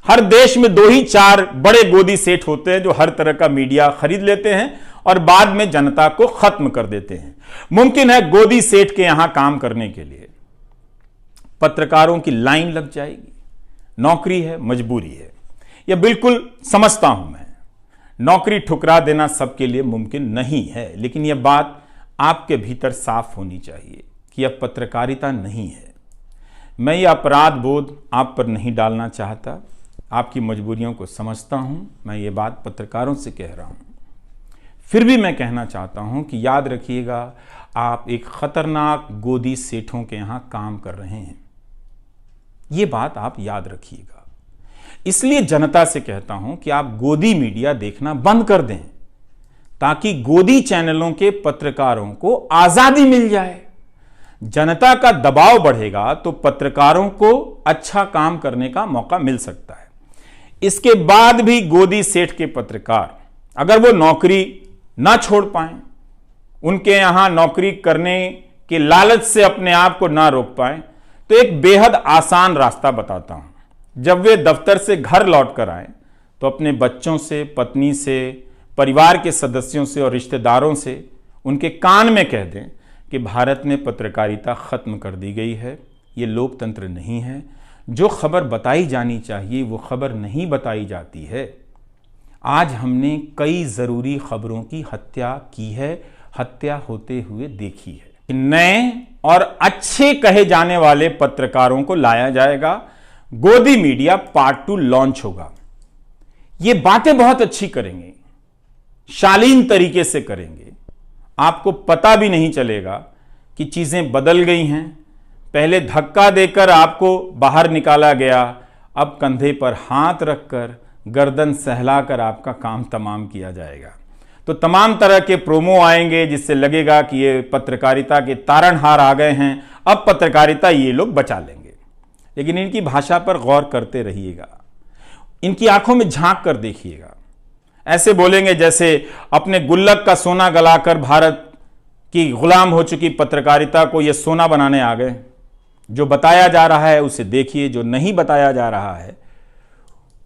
हर देश में 2 ही 4 बड़े गोदी सेठ होते हैं जो हर तरह का मीडिया खरीद लेते हैं और बाद में जनता को खत्म कर देते हैं। मुमकिन है गोदी सेठ के यहां काम करने के लिए पत्रकारों की लाइन लग जाएगी। नौकरी है, मजबूरी है, यह बिल्कुल समझता हूं मैं। नौकरी ठुकरा देना सबके लिए मुमकिन नहीं है, लेकिन यह बात आपके भीतर साफ होनी चाहिए कि यह पत्रकारिता नहीं है। मैं यह अपराध बोध आप पर नहीं डालना चाहता, आपकी मजबूरियों को समझता हूं। मैं ये बात पत्रकारों से कह रहा हूं। फिर भी मैं कहना चाहता हूं कि याद रखिएगा, आप एक खतरनाक गोदी सेठों के यहां काम कर रहे हैं। ये बात आप याद रखिएगा। इसलिए जनता से कहता हूं कि आप गोदी मीडिया देखना बंद कर दें, ताकि गोदी चैनलों के पत्रकारों को आजादी मिल जाए। जनता का दबाव बढ़ेगा तो पत्रकारों को अच्छा काम करने का मौका मिल सकता है। इसके बाद भी गोदी सेठ के पत्रकार अगर वो नौकरी ना छोड़ पाए, उनके यहां नौकरी करने के लालच से अपने आप को ना रोक पाए, तो एक बेहद आसान रास्ता बताता हूं। जब वे दफ्तर से घर लौट कर आए तो अपने बच्चों से, पत्नी से, परिवार के सदस्यों से और रिश्तेदारों से उनके कान में कह दें कि भारत में पत्रकारिता खत्म कर दी गई है, ये लोकतंत्र नहीं है। जो खबर बताई जानी चाहिए वो खबर नहीं बताई जाती है। आज हमने कई जरूरी खबरों की हत्या की है, हत्या होते हुए देखी है। नए और अच्छे कहे जाने वाले पत्रकारों को लाया जाएगा। गोदी मीडिया पार्ट 2 लॉन्च होगा। ये बातें बहुत अच्छी करेंगे, शालीन तरीके से करेंगे। आपको पता भी नहीं चलेगा कि चीजें बदल गई हैं। पहले धक्का देकर आपको बाहर निकाला गया, अब कंधे पर हाथ रखकर, गर्दन सहलाकर आपका काम तमाम किया जाएगा। तो तमाम तरह के प्रोमो आएंगे जिससे लगेगा कि ये पत्रकारिता के तारणहार आ गए हैं, अब पत्रकारिता ये लोग बचा लेंगे। लेकिन इनकी भाषा पर गौर करते रहिएगा, इनकी आंखों में झांक कर देखिएगा। ऐसे बोलेंगे जैसे अपने गुल्लक का सोना गलाकर भारत की गुलाम हो चुकी पत्रकारिता को ये सोना बनाने आ गए। जो बताया जा रहा है उसे देखिए, जो नहीं बताया जा रहा है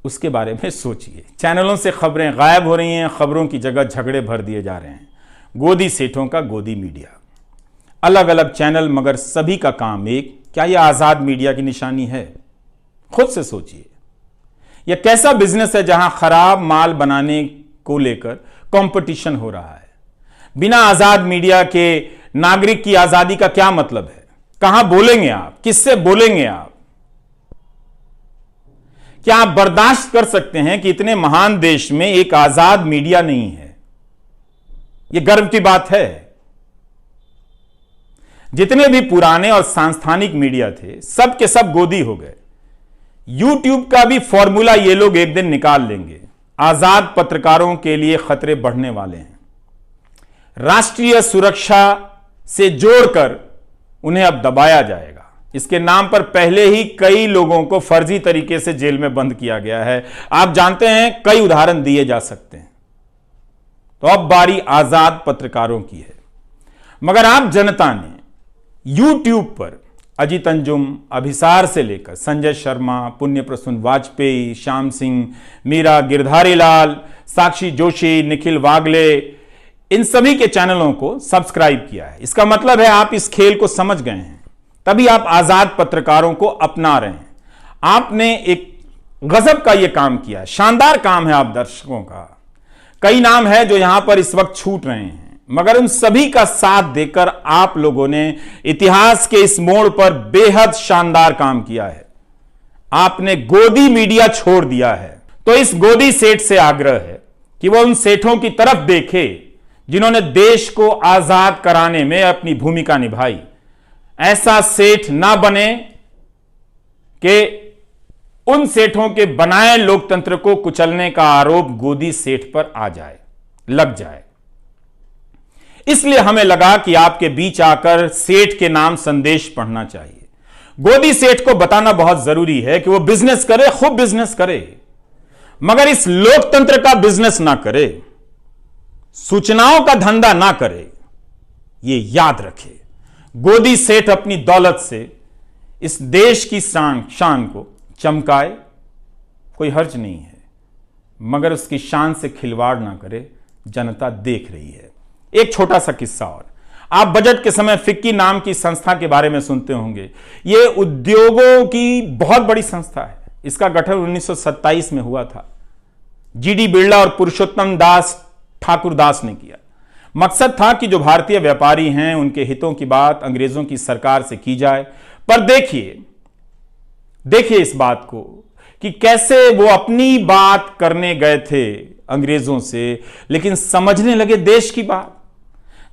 उसके बारे में सोचिए। चैनलों से खबरें गायब हो रही हैं, खबरों की जगह झगड़े भर दिए जा रहे हैं। गोदी सेठों का गोदी मीडिया, अलग अलग चैनल मगर सभी का काम एक। क्या यह आजाद मीडिया की निशानी है? खुद से सोचिए। यह कैसा बिजनेस है जहां खराब माल बनाने को लेकर कंपटीशन हो रहा है? बिना आजाद मीडिया के नागरिक की आजादी का क्या मतलब है? कहां बोलेंगे आप? किससे बोलेंगे आप? क्या आप बर्दाश्त कर सकते हैं कि इतने महान देश में एक आजाद मीडिया नहीं है? यह गर्व की बात है। जितने भी पुराने और सांस्थानिक मीडिया थे सब के सब गोदी हो गए। यूट्यूब का भी फॉर्मूला ये लोग एक दिन निकाल लेंगे। आजाद पत्रकारों के लिए खतरे बढ़ने वाले हैं। राष्ट्रीय सुरक्षा से जोड़कर उन्हें अब दबाया जाएगा। इसके नाम पर पहले ही कई लोगों को फर्जी तरीके से जेल में बंद किया गया है। आप जानते हैं, कई उदाहरण दिए जा सकते हैं। तो अब बारी आजाद पत्रकारों की है। मगर आप जनता ने यूट्यूब पर अजीत अंजुम, अभिसार से लेकर संजय शर्मा, पुण्य प्रसून वाजपेयी, श्याम सिंह, मीरा, गिरधारी लाल, साक्षी जोशी, निखिल वागले, इन सभी के चैनलों को सब्सक्राइब किया है। इसका मतलब है आप इस खेल को समझ गए हैं, तभी आप आजाद पत्रकारों को अपना रहे हैं। आपने एक गजब का यह काम किया, शानदार काम है आप दर्शकों का। कई नाम है जो यहां पर इस वक्त छूट रहे हैं, मगर उन सभी का साथ देकर आप लोगों ने इतिहास के इस मोड़ पर बेहद शानदार काम किया है। आपने गोदी मीडिया छोड़ दिया है। तो इस गोदी सेठ से आग्रह है कि वह उन सेठों की तरफ देखे जिन्होंने देश को आजाद कराने में अपनी भूमिका निभाई। ऐसा सेठ ना बने कि उन सेठों के बनाए लोकतंत्र को कुचलने का आरोप गोदी सेठ पर आ जाए, लग जाए। इसलिए हमें लगा कि आपके बीच आकर सेठ के नाम संदेश पढ़ना चाहिए। गोदी सेठ को बताना बहुत जरूरी है कि वो बिजनेस करे, खूब बिजनेस करे, मगर इस लोकतंत्र का बिजनेस ना करे, सूचनाओं का धंधा ना करे। ये याद रखे। गोदी सेठ अपनी दौलत से इस देश की शान को चमकाए, कोई हर्ज नहीं है, मगर उसकी शान से खिलवाड़ ना करे, जनता देख रही है। एक छोटा सा किस्सा और, आप बजट के समय फिक्की नाम की संस्था के बारे में सुनते होंगे। यह उद्योगों की बहुत बड़ी संस्था है। इसका गठन 1927 में हुआ था। जीडी बिरला और पुरुषोत्तम दास ठाकुरदास ने किया। मकसद था कि जो भारतीय व्यापारी हैं उनके हितों की बात अंग्रेजों की सरकार से की जाए। पर देखिए इस बात को कि कैसे वो अपनी बात करने गए थे अंग्रेजों से, लेकिन समझने लगे देश की बात।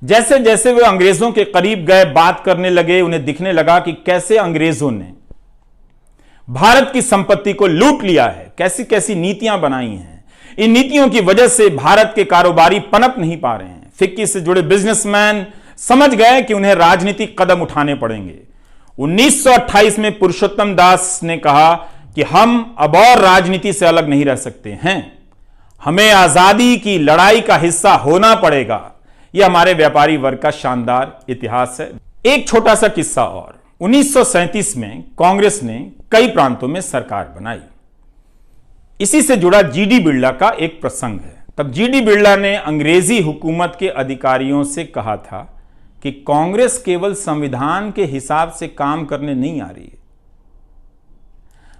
जैसे जैसे वे अंग्रेजों के करीब गए, बात करने लगे, उन्हें दिखने लगा कि कैसे अंग्रेजों ने भारत की संपत्ति को लूट लिया है, कैसी कैसी नीतियां बनाई हैं। इन नीतियों की वजह से भारत के कारोबारी पनप नहीं पा रहे हैं। फिक्की से जुड़े बिजनेसमैन समझ गए कि उन्हें राजनीतिक कदम उठाने पड़ेंगे। 1928 में पुरुषोत्तम दास ने कहा कि हम अब और राजनीति से अलग नहीं रह सकते हैं, हमें आजादी की लड़ाई का हिस्सा होना पड़ेगा। यह हमारे व्यापारी वर्ग का शानदार इतिहास है। एक छोटा सा किस्सा और, 1937 में कांग्रेस ने कई प्रांतों में सरकार बनाई। इसी से जुड़ा जीडी बिरला का एक प्रसंग है। तब जीडी बिरला ने अंग्रेजी हुकूमत के अधिकारियों से कहा था कि कांग्रेस केवल संविधान के हिसाब से काम करने नहीं आ रही है,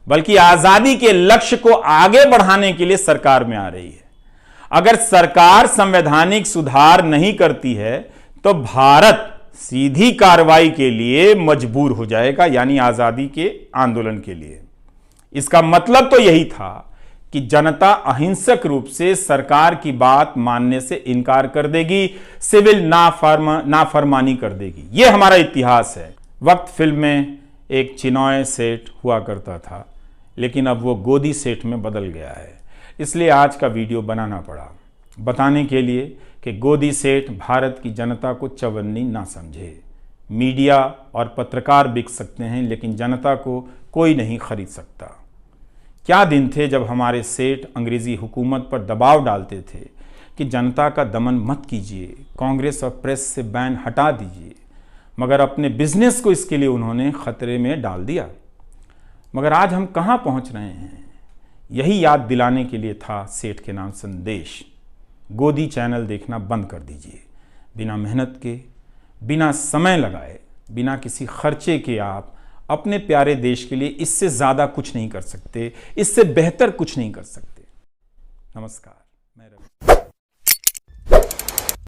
बल्कि आजादी के लक्ष्य को आगे बढ़ाने के लिए सरकार में आ रही है। अगर सरकार संवैधानिक सुधार नहीं करती है तो भारत सीधी कार्रवाई के लिए मजबूर हो जाएगा, यानी आजादी के आंदोलन के लिए। इसका मतलब तो यही था कि जनता अहिंसक रूप से सरकार की बात मानने से इनकार कर देगी, सिविल नाफरमानी कर देगी। यह हमारा इतिहास है। वक्त फिल्म में एक चिनॉय सेठ हुआ करता था, लेकिन अब वो गोदी सेठ में बदल गया है। इसलिए आज का वीडियो बनाना पड़ा, बताने के लिए कि गोदी सेठ भारत की जनता को चवन्नी ना समझे। मीडिया और पत्रकार बिक सकते हैं, लेकिन जनता को कोई नहीं खरीद सकता। क्या दिन थे जब हमारे सेठ अंग्रेजी हुकूमत पर दबाव डालते थे कि जनता का दमन मत कीजिए, कांग्रेस और प्रेस से बैन हटा दीजिए, मगर अपने बिजनेस को इसके लिए उन्होंने खतरे में डाल दिया। मगर आज हम कहां पहुंच रहे हैं, यही याद दिलाने के लिए था सेठ के नाम संदेश। गोदी चैनल देखना बंद कर दीजिए। बिना मेहनत के, बिना समय लगाए, बिना किसी खर्चे के आप अपने प्यारे देश के लिए इससे ज़्यादा कुछ नहीं कर सकते, इससे बेहतर कुछ नहीं कर सकते। नमस्कार, मैं रवि।